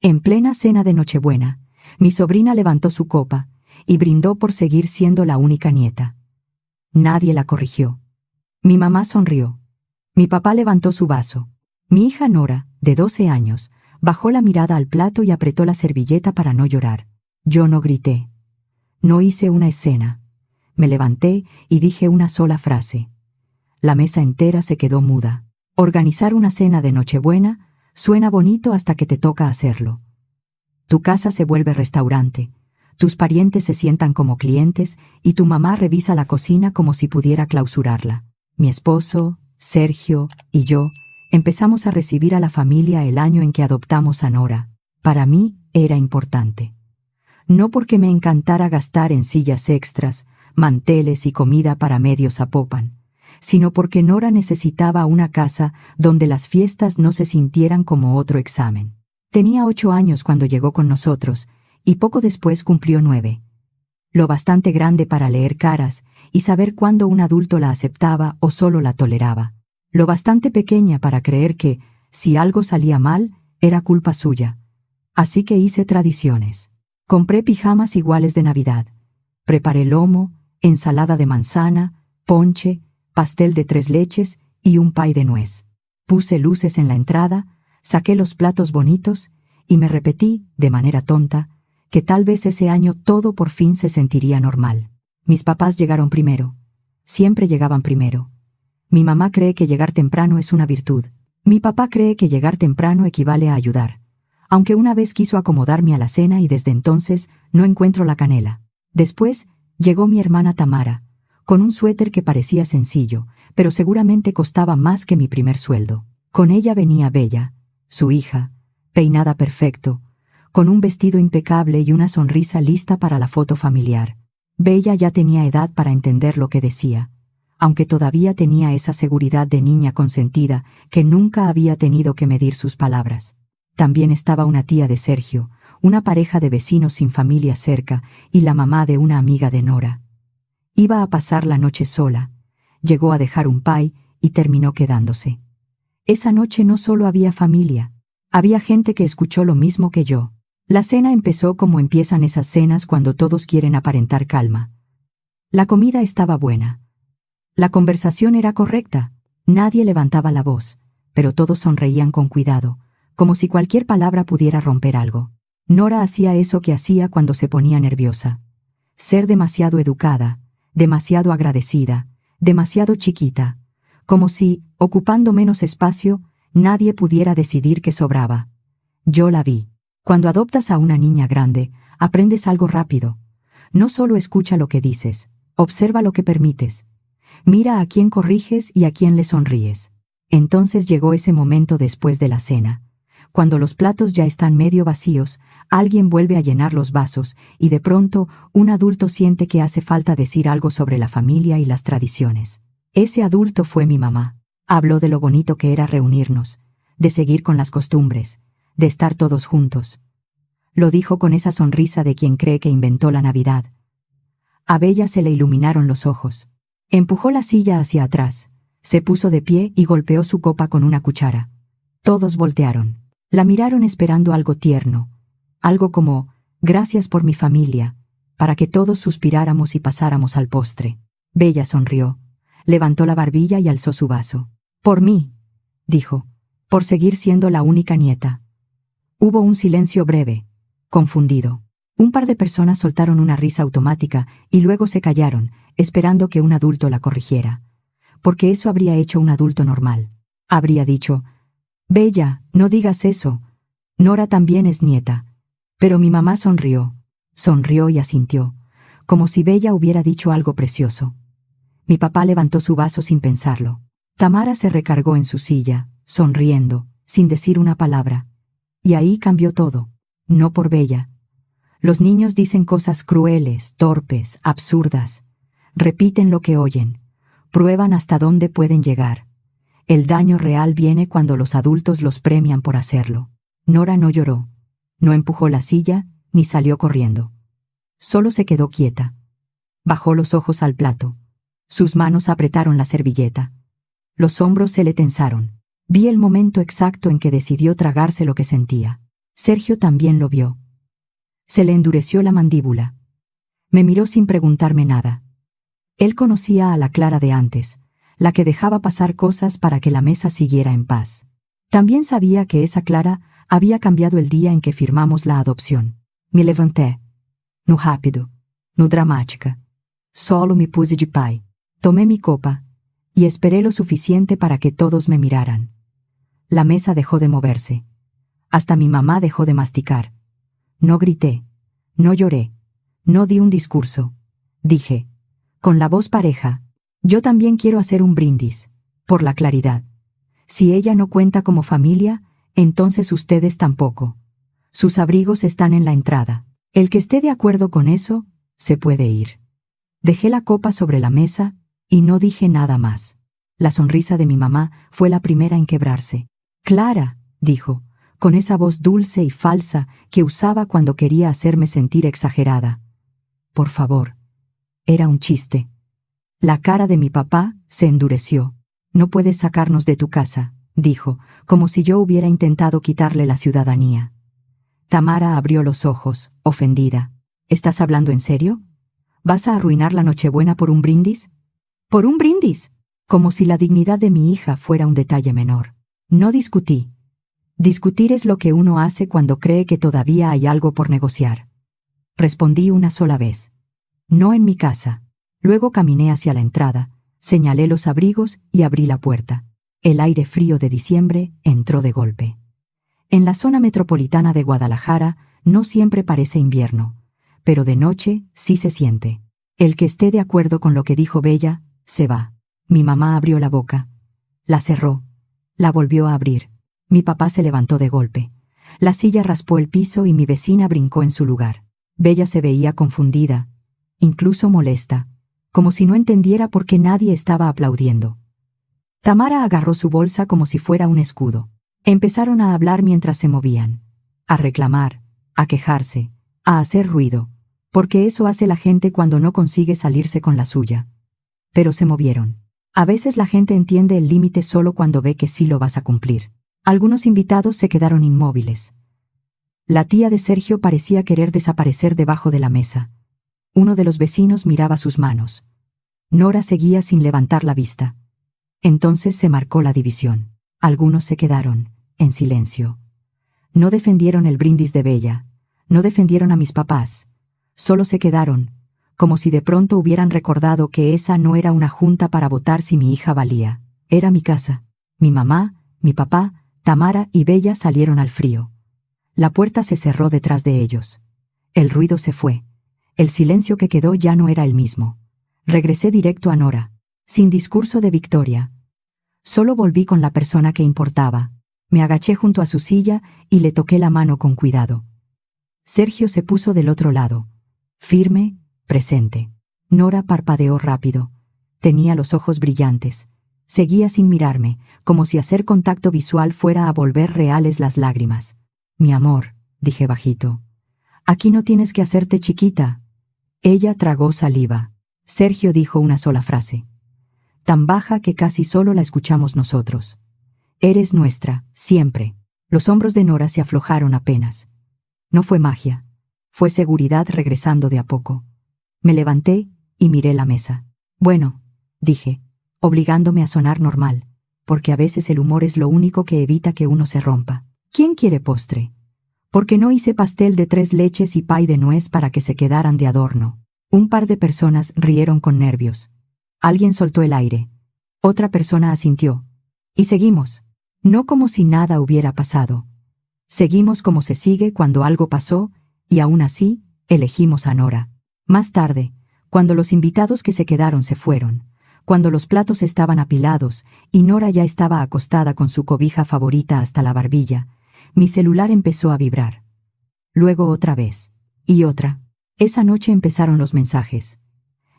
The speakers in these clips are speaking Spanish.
En plena cena de Nochebuena, mi sobrina levantó su copa y brindó por seguir siendo la única nieta. Nadie la corrigió. Mi mamá sonrió. Mi papá levantó su vaso. Mi hija Nora, de 12 años, bajó la mirada al plato y apretó la servilleta para no llorar. Yo no grité. No hice una escena. Me levanté y dije una sola frase. La mesa entera se quedó muda. Organizar una cena de Nochebuena suena bonito hasta que te toca hacerlo. Tu casa se vuelve restaurante, tus parientes se sientan como clientes y tu mamá revisa la cocina como si pudiera clausurarla. Mi esposo, Sergio y yo empezamos a recibir a la familia el año en que adoptamos a Nora. Para mí era importante. No porque me encantara gastar en sillas extras, manteles y comida para medio Zapopan, sino porque Nora necesitaba una casa donde las fiestas no se sintieran como otro examen. Tenía 8 años cuando llegó con nosotros, y poco después cumplió 9. Lo bastante grande para leer caras y saber cuándo un adulto la aceptaba o solo la toleraba. Lo bastante pequeña para creer que, si algo salía mal, era culpa suya. Así que hice tradiciones. Compré pijamas iguales de Navidad. Preparé lomo, ensalada de manzana, ponche, pastel de 3 leches y un pay de nuez. Puse luces en la entrada, saqué los platos bonitos y me repetí, de manera tonta, que tal vez ese año todo por fin se sentiría normal. Mis papás llegaron primero. Siempre llegaban primero. Mi mamá cree que llegar temprano es una virtud. Mi papá cree que llegar temprano equivale a ayudar. Aunque una vez quiso acomodarme a la cena y desde entonces no encuentro la canela. Después llegó mi hermana Tamara, con un suéter que parecía sencillo, pero seguramente costaba más que mi primer sueldo. Con ella venía Bella, su hija, peinada perfecto, con un vestido impecable y una sonrisa lista para la foto familiar. Bella ya tenía edad para entender lo que decía, aunque todavía tenía esa seguridad de niña consentida que nunca había tenido que medir sus palabras. También estaba una tía de Sergio, una pareja de vecinos sin familia cerca y la mamá de una amiga de Nora. Iba a pasar la noche sola, llegó a dejar un pay y terminó quedándose. Esa noche no solo había familia, había gente que escuchó lo mismo que yo. La cena empezó como empiezan esas cenas cuando todos quieren aparentar calma. La comida estaba buena. La conversación era correcta, nadie levantaba la voz, pero todos sonreían con cuidado, como si cualquier palabra pudiera romper algo. Nora hacía eso que hacía cuando se ponía nerviosa. Ser demasiado educada, demasiado agradecida, demasiado chiquita, como si, ocupando menos espacio, nadie pudiera decidir qué sobraba. Yo la vi. Cuando adoptas a una niña grande, aprendes algo rápido. No solo escucha lo que dices, observa lo que permites. Mira a quién corriges y a quién le sonríes. Entonces llegó ese momento después de la cena. Cuando los platos ya están medio vacíos, alguien vuelve a llenar los vasos y de pronto un adulto siente que hace falta decir algo sobre la familia y las tradiciones. Ese adulto fue mi mamá. Habló de lo bonito que era reunirnos, de seguir con las costumbres, de estar todos juntos. Lo dijo con esa sonrisa de quien cree que inventó la Navidad. A Bella se le iluminaron los ojos. Empujó la silla hacia atrás, se puso de pie y golpeó su copa con una cuchara. Todos voltearon. La miraron esperando algo tierno, algo como, gracias por mi familia, para que todos suspiráramos y pasáramos al postre. Bella sonrió, levantó la barbilla y alzó su vaso. Por mí, dijo, por seguir siendo la única nieta. Hubo un silencio breve, confundido. Un par de personas soltaron una risa automática y luego se callaron, esperando que un adulto la corrigiera. Porque eso habría hecho un adulto normal. Habría dicho, Bella, no digas eso. Nora también es nieta. Pero mi mamá sonrió y asintió, como si Bella hubiera dicho algo precioso. Mi papá levantó su vaso sin pensarlo. Tamara se recargó en su silla, sonriendo, sin decir una palabra. Y ahí cambió todo. No por Bella. Los niños dicen cosas crueles, torpes, absurdas. Repiten lo que oyen. Prueban hasta dónde pueden llegar. El daño real viene cuando los adultos los premian por hacerlo. Nora no lloró. No empujó la silla, ni salió corriendo. Solo se quedó quieta. Bajó los ojos al plato. Sus manos apretaron la servilleta. Los hombros se le tensaron. Vi el momento exacto en que decidió tragarse lo que sentía. Sergio también lo vio. Se le endureció la mandíbula. Me miró sin preguntarme nada. Él conocía a la Clara de antes, la que dejaba pasar cosas para que la mesa siguiera en paz. También sabía que esa Clara había cambiado el día en que firmamos la adopción. Me levanté. No rápido, no dramática. Solo me puse de pie. Tomé mi copa y esperé lo suficiente para que todos me miraran. La mesa dejó de moverse. Hasta mi mamá dejó de masticar. No grité, no lloré, no di un discurso. Dije, con la voz pareja, yo también quiero hacer un brindis, por la claridad. Si ella no cuenta como familia, entonces ustedes tampoco. Sus abrigos están en la entrada. El que esté de acuerdo con eso, se puede ir. Dejé la copa sobre la mesa y no dije nada más. La sonrisa de mi mamá fue la primera en quebrarse. Clara, dijo, con esa voz dulce y falsa que usaba cuando quería hacerme sentir exagerada. Por favor. Era un chiste. La cara de mi papá se endureció. No puedes sacarnos de tu casa, dijo, como si yo hubiera intentado quitarle la ciudadanía. Tamara abrió los ojos, ofendida. ¿Estás hablando en serio? ¿Vas a arruinar la Nochebuena por un brindis? ¿Por un brindis? Como si la dignidad de mi hija fuera un detalle menor. No discutí. Discutir es lo que uno hace cuando cree que todavía hay algo por negociar. Respondí una sola vez. No en mi casa. Luego caminé hacia la entrada, señalé los abrigos y abrí la puerta. El aire frío de diciembre entró de golpe. En la zona metropolitana de Guadalajara no siempre parece invierno, pero de noche sí se siente. El que esté de acuerdo con lo que dijo Bella, se va. Mi mamá abrió la boca. La cerró. La volvió a abrir. Mi papá se levantó de golpe. La silla raspó el piso y mi vecina brincó en su lugar. Bella se veía confundida, incluso molesta, como si no entendiera por qué nadie estaba aplaudiendo. Tamara agarró su bolsa como si fuera un escudo. Empezaron a hablar mientras se movían, a reclamar, a quejarse, a hacer ruido, porque eso hace la gente cuando no consigue salirse con la suya. Pero se movieron. A veces la gente entiende el límite solo cuando ve que sí lo vas a cumplir. Algunos invitados se quedaron inmóviles. La tía de Sergio parecía querer desaparecer debajo de la mesa. Uno de los vecinos miraba sus manos. Nora seguía sin levantar la vista. Entonces se marcó la división. Algunos se quedaron, en silencio. No defendieron el brindis de Bella, no defendieron a mis papás. Solo se quedaron, como si de pronto hubieran recordado que esa no era una junta para votar si mi hija valía. Era mi casa. Mi mamá, mi papá, Tamara y Bella salieron al frío. La puerta se cerró detrás de ellos. El ruido se fue. El silencio que quedó ya no era el mismo. Regresé directo a Nora, sin discurso de victoria. Solo volví con la persona que importaba. Me agaché junto a su silla y le toqué la mano con cuidado. Sergio se puso del otro lado, firme, presente. Nora parpadeó rápido. Tenía los ojos brillantes. Seguía sin mirarme, como si hacer contacto visual fuera a volver reales las lágrimas. Mi amor, dije bajito. Aquí no tienes que hacerte chiquita. Ella tragó saliva. Sergio dijo una sola frase. Tan baja que casi solo la escuchamos nosotros. Eres nuestra, siempre. Los hombros de Nora se aflojaron apenas. No fue magia. Fue seguridad regresando de a poco. Me levanté y miré la mesa. Bueno, dije, obligándome a sonar normal, porque a veces el humor es lo único que evita que uno se rompa. ¿Quién quiere postre? Porque no hice pastel de 3 leches y pay de nuez para que se quedaran de adorno. Un par de personas rieron con nervios. Alguien soltó el aire. Otra persona asintió. Y seguimos. No como si nada hubiera pasado. Seguimos como se sigue cuando algo pasó, y aún así, elegimos a Nora. Más tarde, cuando los invitados que se quedaron se fueron, cuando los platos estaban apilados y Nora ya estaba acostada con su cobija favorita hasta la barbilla, mi celular empezó a vibrar. Luego otra vez. Y otra. Esa noche empezaron los mensajes.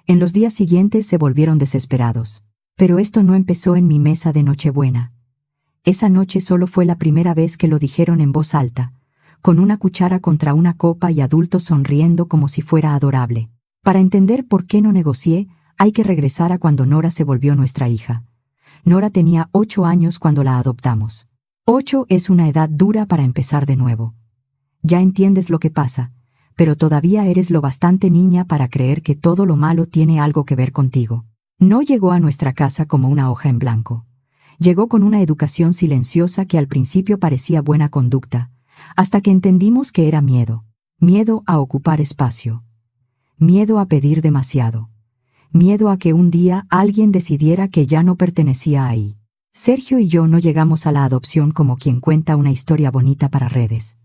En los días siguientes se volvieron desesperados. Pero esto no empezó en mi mesa de Nochebuena. Esa noche solo fue la primera vez que lo dijeron en voz alta, con una cuchara contra una copa y adultos sonriendo como si fuera adorable. Para entender por qué no negocié, hay que regresar a cuando Nora se volvió nuestra hija. Nora tenía 8 años cuando la adoptamos. 8 es una edad dura para empezar de nuevo. Ya entiendes lo que pasa, pero todavía eres lo bastante niña para creer que todo lo malo tiene algo que ver contigo. No llegó a nuestra casa como una hoja en blanco. Llegó con una educación silenciosa que al principio parecía buena conducta, hasta que entendimos que era miedo. Miedo a ocupar espacio. Miedo a pedir demasiado. Miedo a que un día alguien decidiera que ya no pertenecía ahí. Sergio y yo no llegamos a la adopción como quien cuenta una historia bonita para redes.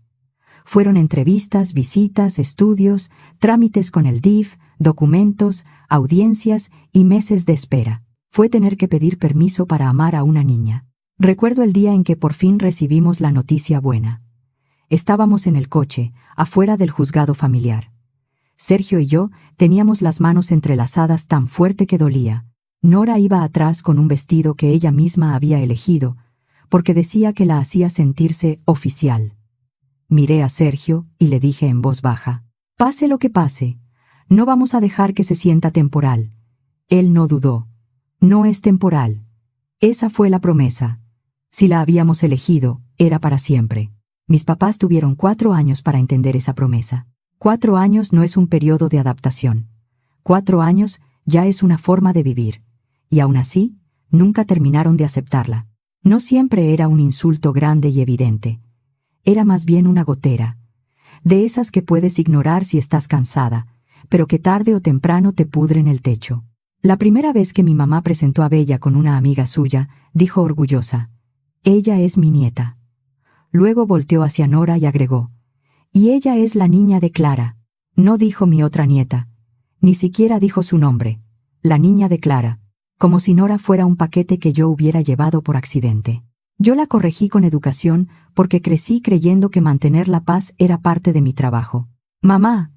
Fueron entrevistas, visitas, estudios, trámites con el DIF, documentos, audiencias y meses de espera. Fue tener que pedir permiso para amar a una niña. Recuerdo el día en que por fin recibimos la noticia buena. Estábamos en el coche, afuera del juzgado familiar. Sergio y yo teníamos las manos entrelazadas tan fuerte que dolía. Nora iba atrás con un vestido que ella misma había elegido, porque decía que la hacía sentirse oficial. Miré a Sergio y le dije en voz baja: «Pase lo que pase, no vamos a dejar que se sienta temporal». Él no dudó. «No es temporal. Esa fue la promesa. Si la habíamos elegido, era para siempre». Mis papás tuvieron 4 años para entender esa promesa. 4 años no es un periodo de adaptación. 4 años ya es una forma de vivir. Y aún así, nunca terminaron de aceptarla. No siempre era un insulto grande y evidente. Era más bien una gotera. De esas que puedes ignorar si estás cansada, pero que tarde o temprano te pudren el techo. La primera vez que mi mamá presentó a Bella con una amiga suya, dijo orgullosa: «Ella es mi nieta». Luego volteó hacia Nora y agregó: «Y ella es la niña de Clara». No dijo mi otra nieta. Ni siquiera dijo su nombre. La niña de Clara. Como si Nora fuera un paquete que yo hubiera llevado por accidente. Yo la corregí con educación porque crecí creyendo que mantener la paz era parte de mi trabajo. «Mamá»,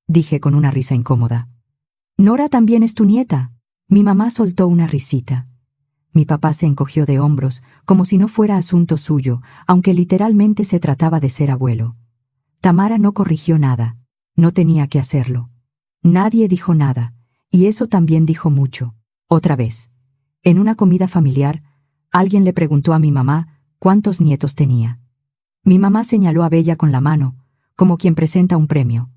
dije con una risa incómoda. «Nora también es tu nieta». Mi mamá soltó una risita. Mi papá se encogió de hombros, como si no fuera asunto suyo, aunque literalmente se trataba de ser abuelo. Tamara no corrigió nada. No tenía que hacerlo. Nadie dijo nada, y eso también dijo mucho. Otra vez, en una comida familiar, alguien le preguntó a mi mamá cuántos nietos tenía. Mi mamá señaló a Bella con la mano, como quien presenta un premio.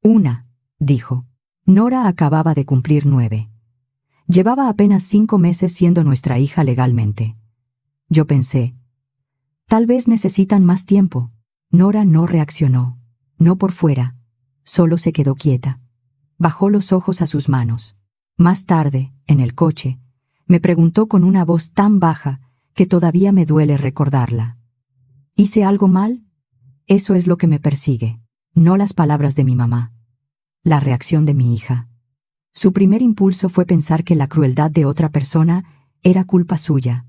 «Una», dijo. Nora acababa de cumplir 9. Llevaba apenas 5 meses siendo nuestra hija legalmente. Yo pensé, tal vez necesitan más tiempo. Nora no reaccionó, no por fuera, solo se quedó quieta. Bajó los ojos a sus manos. Más tarde, en el coche, me preguntó con una voz tan baja que todavía me duele recordarla: ¿hice algo mal? Eso es lo que me persigue, no las palabras de mi mamá. La reacción de mi hija. Su primer impulso fue pensar que la crueldad de otra persona era culpa suya.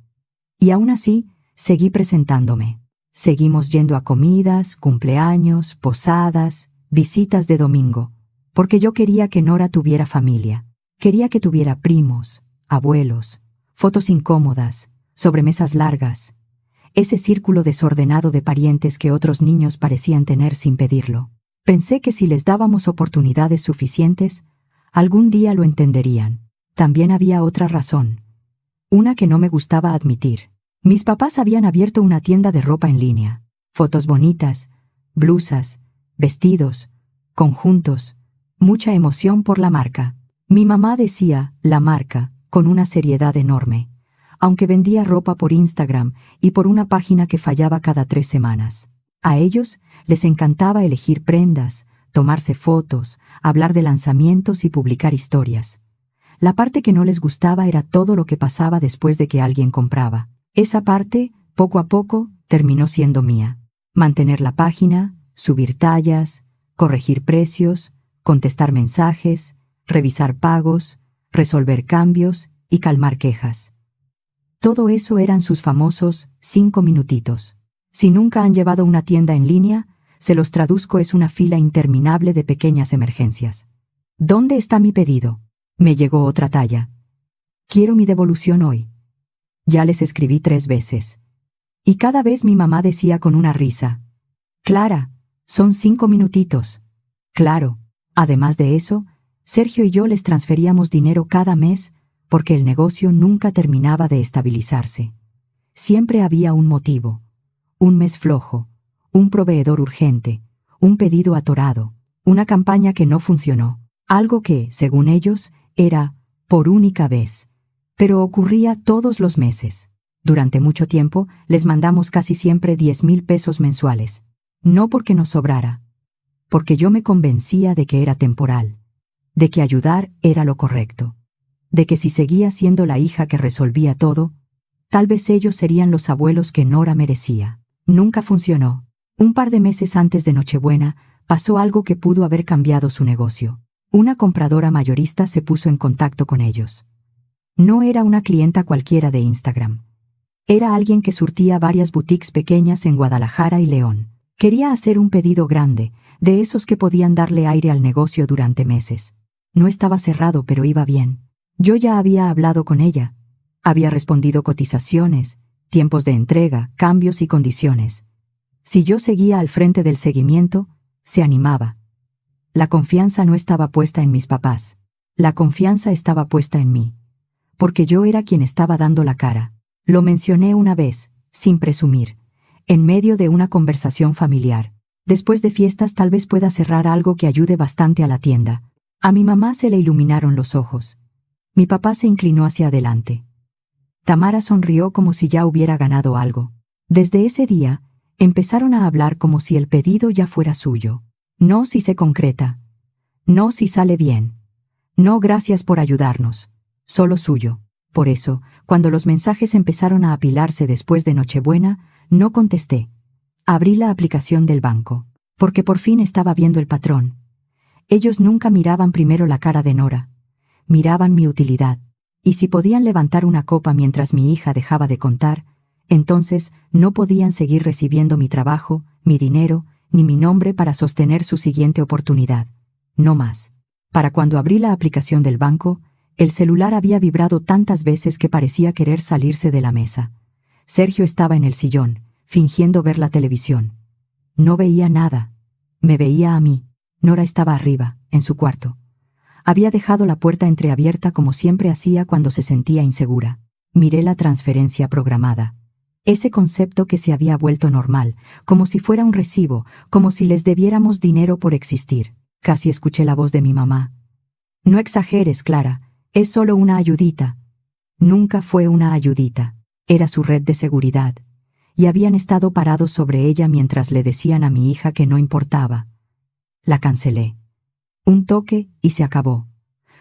Y aún así, seguí presentándome. Seguimos yendo a comidas, cumpleaños, posadas, visitas de domingo, porque yo quería que Nora tuviera familia. Quería que tuviera primos, abuelos, fotos incómodas, sobremesas largas, ese círculo desordenado de parientes que otros niños parecían tener sin pedirlo. Pensé que si les dábamos oportunidades suficientes, algún día lo entenderían. También había otra razón, una que no me gustaba admitir. Mis papás habían abierto una tienda de ropa en línea. Fotos bonitas, blusas, vestidos, conjuntos, mucha emoción por la marca. Mi mamá decía «la marca» con una seriedad enorme, aunque vendía ropa por Instagram y por una página que fallaba cada 3 semanas. A ellos les encantaba elegir prendas, tomarse fotos, hablar de lanzamientos y publicar historias. La parte que no les gustaba era todo lo que pasaba después de que alguien compraba. Esa parte, poco a poco, terminó siendo mía. Mantener la página, subir tallas, corregir precios, contestar mensajes, revisar pagos, resolver cambios y calmar quejas. Todo eso eran sus famosos 5 minutitos. Si nunca han llevado una tienda en línea, se los traduzco: es una fila interminable de pequeñas emergencias. ¿Dónde está mi pedido? Me llegó otra talla. Quiero mi devolución hoy. Ya les escribí 3 veces. Y cada vez mi mamá decía con una risa: Clara, son 5 minutitos. Claro. Además de eso, Sergio y yo les transferíamos dinero cada mes porque el negocio nunca terminaba de estabilizarse. Siempre había un motivo. Un mes flojo, un proveedor urgente, un pedido atorado, una campaña que no funcionó, algo que, según ellos, era por única vez. Pero ocurría todos los meses. Durante mucho tiempo, les mandamos casi siempre 10,000 pesos mensuales. No porque nos sobrara, porque yo me convencía de que era temporal, de que ayudar era lo correcto, de que si seguía siendo la hija que resolvía todo, tal vez ellos serían los abuelos que Nora merecía. Nunca funcionó. Un par de meses antes de Nochebuena, pasó algo que pudo haber cambiado su negocio. Una compradora mayorista se puso en contacto con ellos. No era una clienta cualquiera de Instagram. Era alguien que surtía varias boutiques pequeñas en Guadalajara y León. Quería hacer un pedido grande, de esos que podían darle aire al negocio durante meses. No estaba cerrado, pero iba bien. Yo ya había hablado con ella. Había respondido cotizaciones, tiempos de entrega, cambios y condiciones. Si yo seguía al frente del seguimiento, se animaba. La confianza no estaba puesta en mis papás. La confianza estaba puesta en mí. Porque yo era quien estaba dando la cara. Lo mencioné una vez, sin presumir, en medio de una conversación familiar. Después de fiestas tal vez pueda cerrar algo que ayude bastante a la tienda. A mi mamá se le iluminaron los ojos. Mi papá se inclinó hacia adelante. Tamara sonrió como si ya hubiera ganado algo. Desde ese día, empezaron a hablar como si el pedido ya fuera suyo. No si se concreta. No si sale bien. No gracias por ayudarnos. Solo suyo. Por eso, cuando los mensajes empezaron a apilarse después de Nochebuena, no contesté. Abrí la aplicación del banco. Porque por fin estaba viendo el patrón. Ellos nunca miraban primero la cara de Nora. Miraban mi utilidad. Y si podían levantar una copa mientras mi hija dejaba de contar, entonces no podían seguir recibiendo mi trabajo, mi dinero, ni mi nombre para sostener su siguiente oportunidad. No más. Para cuando abrí la aplicación del banco, el celular había vibrado tantas veces que parecía querer salirse de la mesa. Sergio estaba en el sillón, fingiendo ver la televisión. No veía nada. Me veía a mí. Nora estaba arriba, en su cuarto. Había dejado la puerta entreabierta como siempre hacía cuando se sentía insegura. Miré la transferencia programada. Ese concepto que se había vuelto normal, como si fuera un recibo, como si les debiéramos dinero por existir. Casi escuché la voz de mi mamá. No exageres, Clara, es solo una ayudita. Nunca fue una ayudita. Era su red de seguridad. Y habían estado parados sobre ella mientras le decían a mi hija que no importaba. La cancelé. Un toque y se acabó.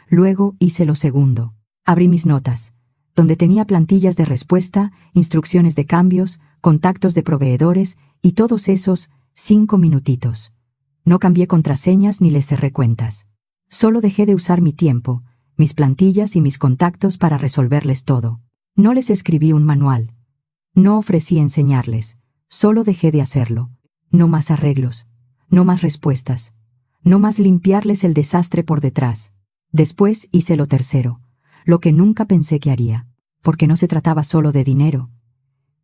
Luego hice lo segundo. Abrí mis notas, donde tenía plantillas de respuesta, instrucciones de cambios, contactos de proveedores y todos esos 5 minutitos. No cambié contraseñas ni les cerré cuentas. Solo dejé de usar mi tiempo, mis plantillas y mis contactos para resolverles todo. No les escribí un manual. No ofrecí enseñarles. Solo dejé de hacerlo. No más arreglos. No más respuestas. No más limpiarles el desastre por detrás. Después hice lo tercero, lo que nunca pensé que haría, porque no se trataba solo de dinero.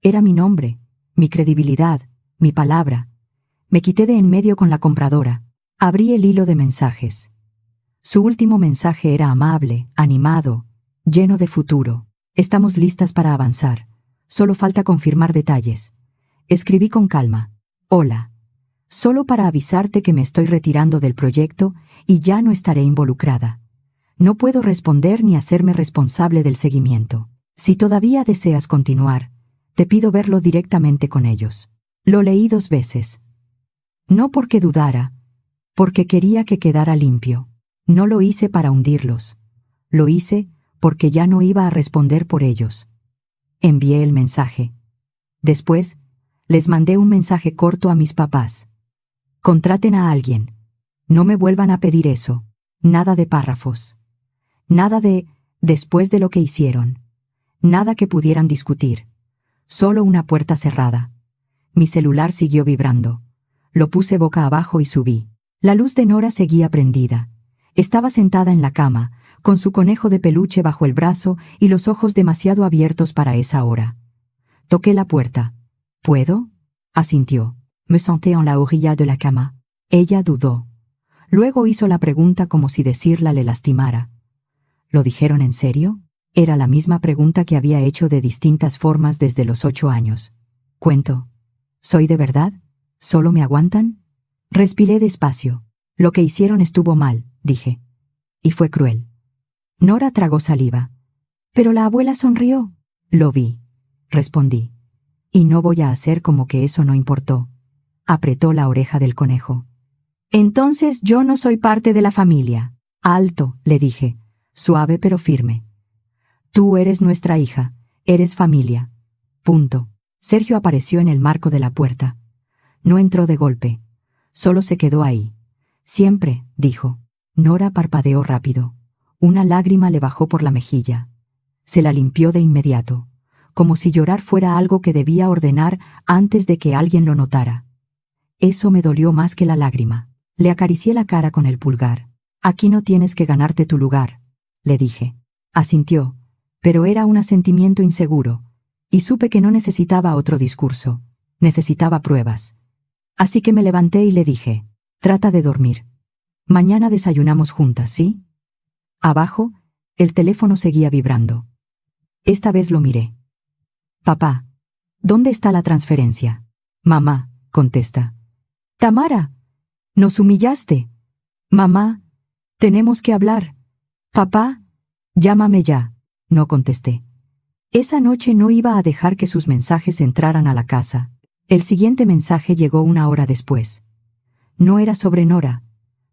Era mi nombre, mi credibilidad, mi palabra. Me quité de en medio con la compradora. Abrí el hilo de mensajes. Su último mensaje era amable, animado, lleno de futuro. Estamos listas para avanzar. Solo falta confirmar detalles. Escribí con calma. Hola. Solo para avisarte que me estoy retirando del proyecto y ya no estaré involucrada. No puedo responder ni hacerme responsable del seguimiento. Si todavía deseas continuar, te pido verlo directamente con ellos. Lo leí 2 veces. No porque dudara, porque quería que quedara limpio. No lo hice para hundirlos. Lo hice porque ya no iba a responder por ellos. Envié el mensaje. Después, les mandé un mensaje corto a mis papás. Contraten a alguien. No me vuelvan a pedir eso. Nada de párrafos. Nada de después de lo que hicieron. Nada que pudieran discutir. Solo una puerta cerrada. Mi celular siguió vibrando. Lo puse boca abajo y subí. La luz de Nora seguía prendida. Estaba sentada en la cama, con su conejo de peluche bajo el brazo y los ojos demasiado abiertos para esa hora. Toqué la puerta. ¿Puedo? Asintió. Me senté en la orilla de la cama. Ella dudó. Luego hizo la pregunta como si decirla le lastimara. ¿Lo dijeron en serio? Era la misma pregunta que había hecho de distintas formas desde los 8 años. Cuento. ¿Soy de verdad? ¿Solo me aguantan? Respiré despacio. Lo que hicieron estuvo mal, dije. Y fue cruel. Nora tragó saliva. Pero la abuela sonrió. Lo vi, respondí. Y no voy a hacer como que eso no importó. Apretó la oreja del conejo. Entonces yo no soy parte de la familia. Alto, le dije, suave pero firme. Tú eres nuestra hija, eres familia. Punto. Sergio apareció en el marco de la puerta. No entró de golpe. Solo se quedó ahí. Siempre, dijo. Nora parpadeó rápido. Una lágrima le bajó por la mejilla. Se la limpió de inmediato, como si llorar fuera algo que debía ordenar antes de que alguien lo notara. Eso me dolió más que la lágrima. Le acaricié la cara con el pulgar. Aquí no tienes que ganarte tu lugar, le dije. Asintió, pero era un asentimiento inseguro, y supe que no necesitaba otro discurso, necesitaba pruebas. Así que me levanté y le dije, trata de dormir. Mañana desayunamos juntas, ¿sí? Abajo, el teléfono seguía vibrando. Esta vez lo miré. Papá, ¿dónde está la transferencia? Mamá, contesta. Tamara, nos humillaste. Mamá, tenemos que hablar. Papá, llámame ya. No contesté. Esa noche no iba a dejar que sus mensajes entraran a la casa. El siguiente mensaje llegó 1 hora después. No era sobre Nora.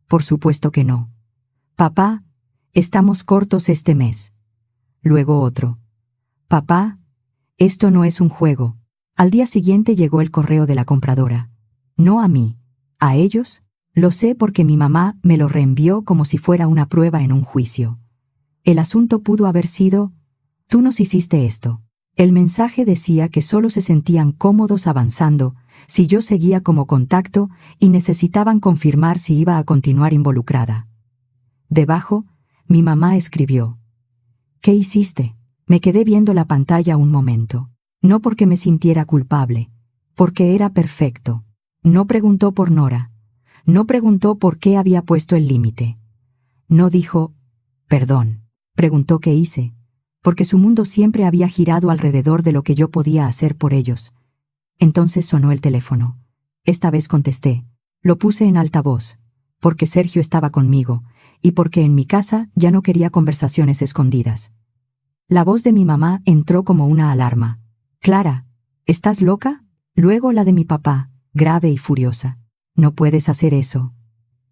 Por supuesto que no. Papá, estamos cortos este mes. Luego otro. Papá, esto no es un juego. Al día siguiente llegó el correo de la compradora. No a mí. ¿A ellos? Lo sé porque mi mamá me lo reenvió como si fuera una prueba en un juicio. El asunto pudo haber sido, tú nos hiciste esto. El mensaje decía que solo se sentían cómodos avanzando si yo seguía como contacto y necesitaban confirmar si iba a continuar involucrada. Debajo, mi mamá escribió. ¿Qué hiciste? Me quedé viendo la pantalla un momento. No porque me sintiera culpable, porque era perfecto. No preguntó por Nora. No preguntó por qué había puesto el límite. No dijo, perdón. Preguntó qué hice, porque su mundo siempre había girado alrededor de lo que yo podía hacer por ellos. Entonces sonó el teléfono. Esta vez contesté. Lo puse en altavoz, porque Sergio estaba conmigo, y porque en mi casa ya no quería conversaciones escondidas. La voz de mi mamá entró como una alarma. Clara, ¿estás loca? Luego la de mi papá, grave y furiosa. No puedes hacer eso.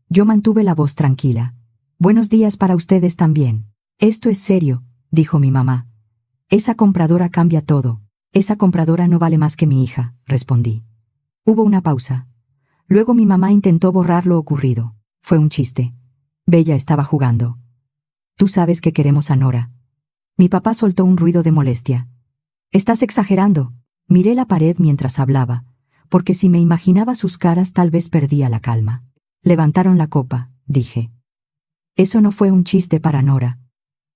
Yo mantuve la voz tranquila. Buenos días para ustedes también. Esto es serio, dijo mi mamá. Esa compradora cambia todo. Esa compradora no vale más que mi hija, respondí. Hubo una pausa. Luego mi mamá intentó borrar lo ocurrido. Fue un chiste. Bella estaba jugando. Tú sabes que queremos a Nora. Mi papá soltó un ruido de molestia. Estás exagerando. Miré la pared mientras hablaba, porque si me imaginaba sus caras tal vez perdía la calma. Levantaron la copa, dije. Eso no fue un chiste para Nora.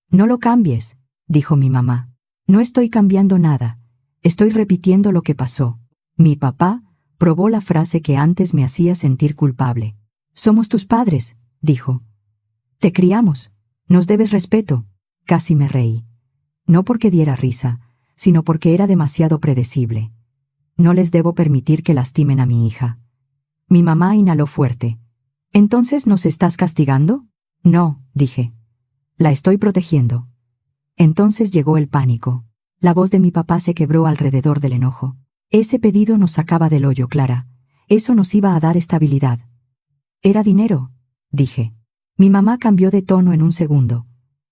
No lo cambies, dijo mi mamá. No estoy cambiando nada. Estoy repitiendo lo que pasó. Mi papá probó la frase que antes me hacía sentir culpable. Somos tus padres, dijo. Te criamos. Nos debes respeto. Casi me reí. No porque diera risa, sino porque era demasiado predecible. No les debo permitir que lastimen a mi hija. Mi mamá inhaló fuerte. ¿Entonces nos estás castigando? No, dije. La estoy protegiendo. Entonces llegó el pánico. La voz de mi papá se quebró alrededor del enojo. Ese pedido nos sacaba del hoyo, Clara. Eso nos iba a dar estabilidad. Era dinero, dije. Mi mamá cambió de tono en un segundo.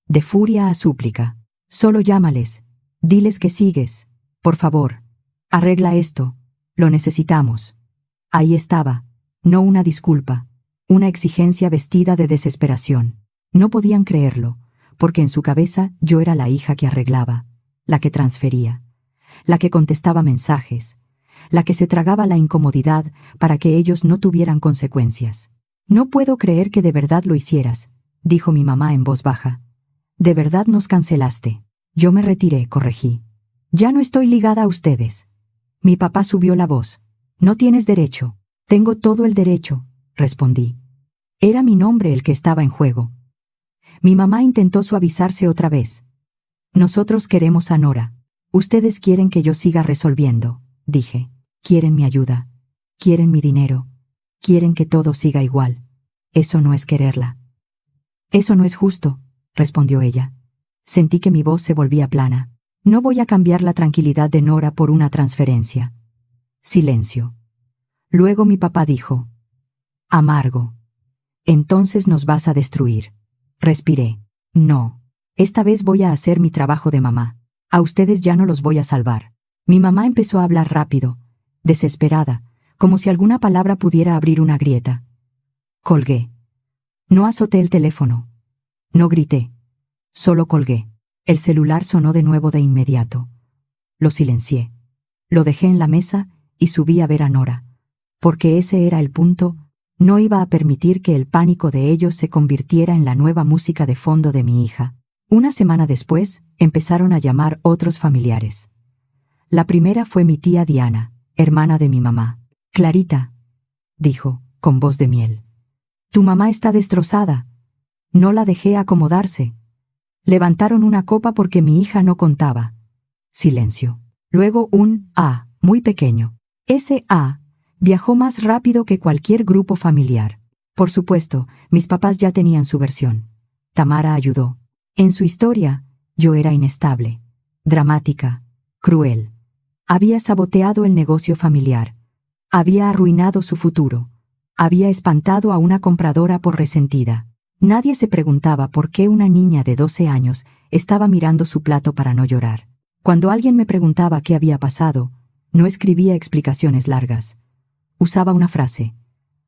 De furia a súplica. Solo llámales. Diles que sigues. Por favor. Arregla esto. Lo necesitamos. Ahí estaba. No una disculpa. Una exigencia vestida de desesperación. No podían creerlo, porque en su cabeza yo era la hija que arreglaba, la que transfería, la que contestaba mensajes, la que se tragaba la incomodidad para que ellos no tuvieran consecuencias. No puedo creer que de verdad lo hicieras, dijo mi mamá en voz baja. De verdad nos cancelaste. Yo me retiré, corregí. Ya no estoy ligada a ustedes. Mi papá subió la voz. No tienes derecho. Tengo todo el derecho, respondí. Era mi nombre el que estaba en juego. Mi mamá intentó suavizarse otra vez. Nosotros queremos a Nora. Ustedes quieren que yo siga resolviendo, dije. Quieren mi ayuda. Quieren mi dinero. quieren que todo siga igual. Eso no es quererla. Eso no es justo, respondió ella. Sentí que mi voz se volvía plana. No voy a cambiar la tranquilidad de Nora por una transferencia. Silencio. Luego mi papá dijo: amargo. Entonces nos vas a destruir. Respiré. No. Esta vez voy a hacer mi trabajo de mamá. A ustedes ya no los voy a salvar. Mi mamá empezó a hablar rápido, desesperada, como si alguna palabra pudiera abrir una grieta. Colgué. No azoté el teléfono. No grité. Solo colgué. El celular sonó de nuevo de inmediato. Lo silencié. Lo dejé en la mesa y subí a ver a Nora. Porque ese era el punto. No iba a permitir que el pánico de ellos se convirtiera en la nueva música de fondo de mi hija. Una semana después, empezaron a llamar otros familiares. La primera fue mi tía Diana, hermana de mi mamá. Clarita, dijo, con voz de miel. Tu mamá está destrozada. No la dejé acomodarse. Levantaron una copa porque mi hija no contaba. Silencio. Luego un "ah", muy pequeño. Ese "ah" viajó más rápido que cualquier grupo familiar. Por supuesto, mis papás ya tenían su versión. Tamara ayudó. En su historia, yo era inestable, dramática, cruel. Había saboteado el negocio familiar. Había arruinado su futuro. Había espantado a una compradora por resentida. Nadie se preguntaba por qué una niña de 12 años estaba mirando su plato para no llorar. Cuando alguien me preguntaba qué había pasado, no escribía explicaciones largas. Usaba una frase.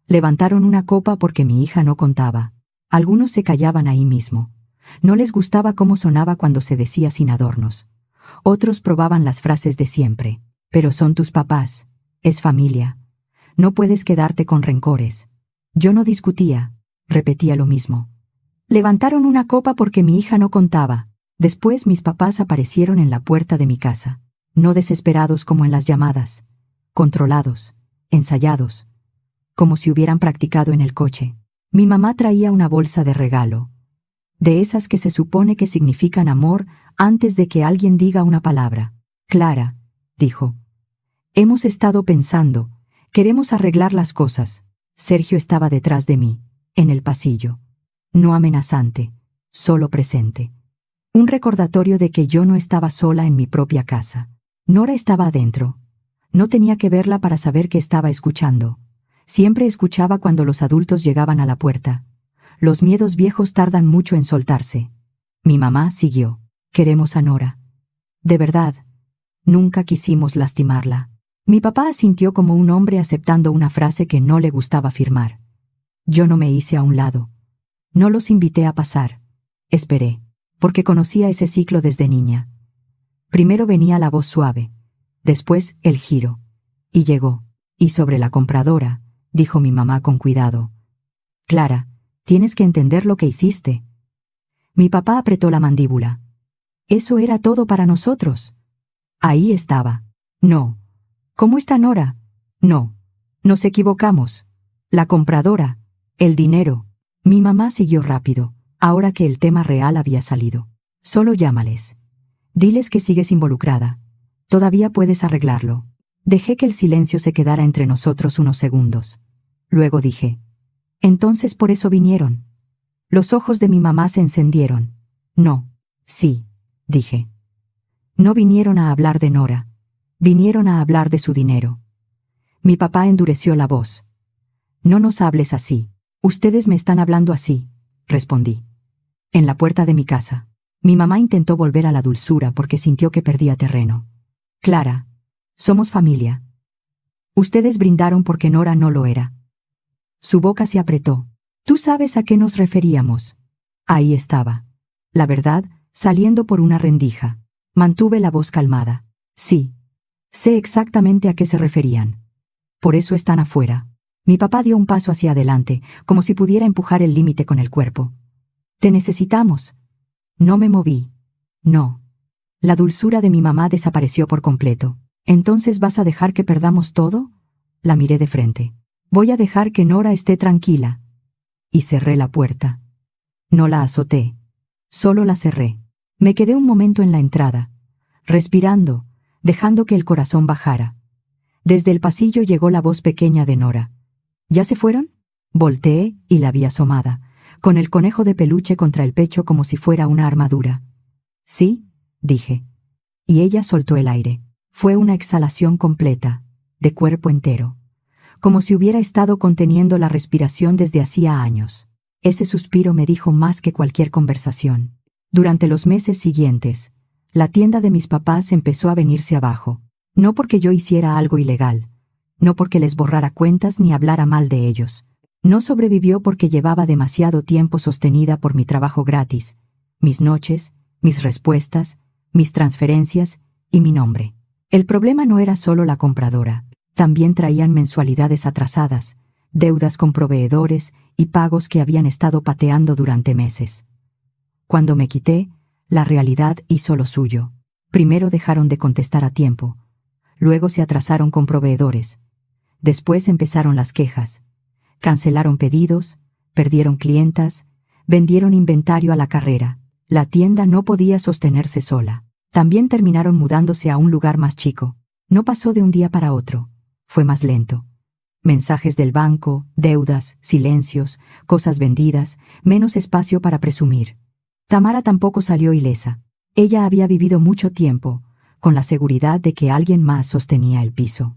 Levantaron una copa porque mi hija no contaba. Algunos se callaban ahí mismo. No les gustaba cómo sonaba cuando se decía sin adornos. Otros probaban las frases de siempre. Pero son tus papás. Es familia. No puedes quedarte con rencores. Yo no discutía. Repetía lo mismo. Levantaron una copa porque mi hija no contaba. Después mis papás aparecieron en la puerta de mi casa. No desesperados como en las llamadas. Controlados. Ensayados. Como si hubieran practicado en el coche. Mi mamá traía una bolsa de regalo. De esas que se supone que significan amor antes de que alguien diga una palabra. Clara, dijo. Hemos estado pensando. Queremos arreglar las cosas. Sergio estaba detrás de mí, en el pasillo. No amenazante, solo presente. Un recordatorio de que yo no estaba sola en mi propia casa. Nora estaba adentro. No tenía que verla para saber que estaba escuchando. Siempre escuchaba cuando los adultos llegaban a la puerta. Los miedos viejos tardan mucho en soltarse. Mi mamá siguió. Queremos a Nora. De verdad. Nunca quisimos lastimarla. Mi papá asintió como un hombre aceptando una frase que no le gustaba afirmar. Yo no me hice a un lado. No los invité a pasar. Esperé, porque conocía ese ciclo desde niña. Primero venía la voz suave, después el giro. Y llegó. Y sobre la compradora, dijo mi mamá con cuidado. Clara, tienes que entender lo que hiciste. Mi papá apretó la mandíbula. Eso era todo para nosotros. Ahí estaba. No. ¿Cómo está Nora? No. Nos equivocamos. La compradora. El dinero. Mi mamá siguió rápido, ahora que el tema real había salido. Solo llámales. Diles que sigues involucrada. Todavía puedes arreglarlo. Dejé que el silencio se quedara entre nosotros unos segundos. Luego dije. Entonces por eso vinieron. Los ojos de mi mamá se encendieron. No. Sí, dije. No vinieron a hablar de Nora. Vinieron a hablar de su dinero. Mi papá endureció la voz. No nos hables así. Ustedes me están hablando así, respondí. En la puerta de mi casa. Mi mamá intentó volver a la dulzura porque sintió que perdía terreno. Clara, somos familia. Ustedes brindaron porque Nora no lo era. Su boca se apretó. ¿Tú sabes a qué nos referíamos? Ahí estaba. La verdad, saliendo por una rendija. Mantuve la voz calmada. Sí. Sé exactamente a qué se referían. Por eso están afuera. Mi papá dio un paso hacia adelante, como si pudiera empujar el límite con el cuerpo. Te necesitamos. No me moví. No. La dulzura de mi mamá desapareció por completo. ¿Entonces vas a dejar que perdamos todo? La miré de frente. Voy a dejar que Nora esté tranquila. Y cerré la puerta. No la azoté. Solo la cerré. Me quedé un momento en la entrada, respirando, dejando que el corazón bajara. Desde el pasillo llegó la voz pequeña de Nora. ¿Ya se fueron? Volteé y la vi asomada, con el conejo de peluche contra el pecho como si fuera una armadura. Sí, dije. Y ella soltó el aire. Fue una exhalación completa, de cuerpo entero, como si hubiera estado conteniendo la respiración desde hacía años. Ese suspiro me dijo más que cualquier conversación. Durante los meses siguientes, la tienda de mis papás empezó a venirse abajo. No porque yo hiciera algo ilegal, no porque les borrara cuentas ni hablara mal de ellos. No sobrevivió porque llevaba demasiado tiempo sostenida por mi trabajo gratis, mis noches, mis respuestas, mis transferencias y mi nombre. El problema no era solo la compradora, también traían mensualidades atrasadas, deudas con proveedores y pagos que habían estado pateando durante meses. Cuando me quité, la realidad hizo lo suyo. Primero dejaron de contestar a tiempo, luego se atrasaron con proveedores, después empezaron las quejas, cancelaron pedidos, perdieron clientas, vendieron inventario a la carrera. La tienda no podía sostenerse sola. También terminaron mudándose a un lugar más chico. No pasó de un día para otro. Fue más lento. Mensajes del banco, deudas, silencios, cosas vendidas, menos espacio para presumir. Tamara tampoco salió ilesa. Ella había vivido mucho tiempo, con la seguridad de que alguien más sostenía el piso.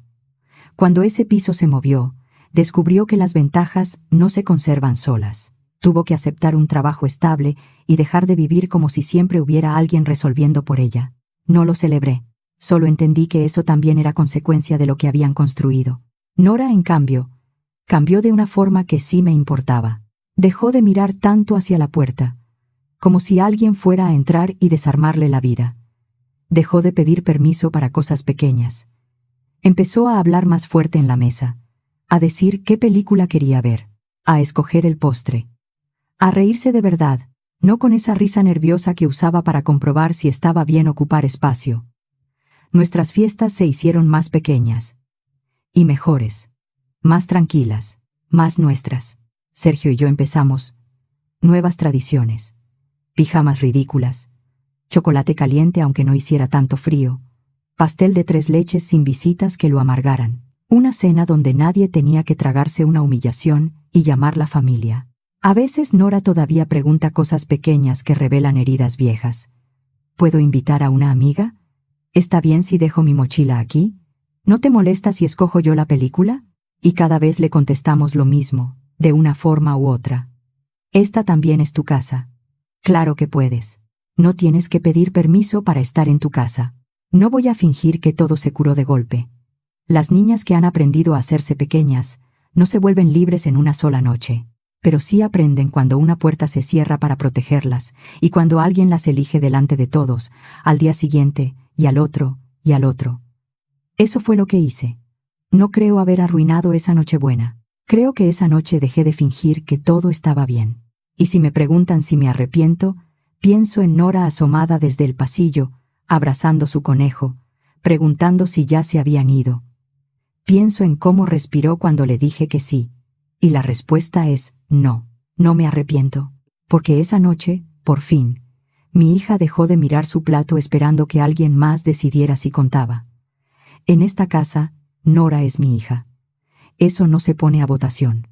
Cuando ese piso se movió, descubrió que las ventajas no se conservan solas. Tuvo que aceptar un trabajo estable y dejar de vivir como si siempre hubiera alguien resolviendo por ella. No lo celebré. Solo entendí que eso también era consecuencia de lo que habían construido. Nora, en cambio, cambió de una forma que sí me importaba. Dejó de mirar tanto hacia la puerta, como si alguien fuera a entrar y desarmarle la vida. Dejó de pedir permiso para cosas pequeñas. Empezó a hablar más fuerte en la mesa, a decir qué película quería ver, a escoger el postre, a reírse de verdad, no con esa risa nerviosa que usaba para comprobar si estaba bien ocupar espacio. Nuestras fiestas se hicieron más pequeñas y mejores, más tranquilas, más nuestras. Sergio y yo empezamos nuevas tradiciones, pijamas ridículas, chocolate caliente aunque no hiciera tanto frío, pastel de 3 leches sin visitas que lo amargaran, una cena donde nadie tenía que tragarse una humillación y llamarla familia. A veces Nora todavía pregunta cosas pequeñas que revelan heridas viejas. ¿Puedo invitar a una amiga? ¿Está bien si dejo mi mochila aquí? ¿No te molesta si escojo yo la película? Y cada vez le contestamos lo mismo, de una forma u otra. Esta también es tu casa. Claro que puedes. No tienes que pedir permiso para estar en tu casa. No voy a fingir que todo se curó de golpe. Las niñas que han aprendido a hacerse pequeñas no se vuelven libres en una sola noche, pero sí aprenden cuando una puerta se cierra para protegerlas y cuando alguien las elige delante de todos, al día siguiente, y al otro, y al otro. Eso fue lo que hice. No creo haber arruinado esa Nochebuena. Creo que esa noche dejé de fingir que todo estaba bien. Y si me preguntan si me arrepiento, pienso en Nora asomada desde el pasillo, abrazando su conejo, preguntando si ya se habían ido. Pienso en cómo respiró cuando le dije que sí. Y la respuesta es no, no me arrepiento. Porque esa noche, por fin, mi hija dejó de mirar su plato esperando que alguien más decidiera si contaba. En esta casa, Nora es mi hija. Eso no se pone a votación.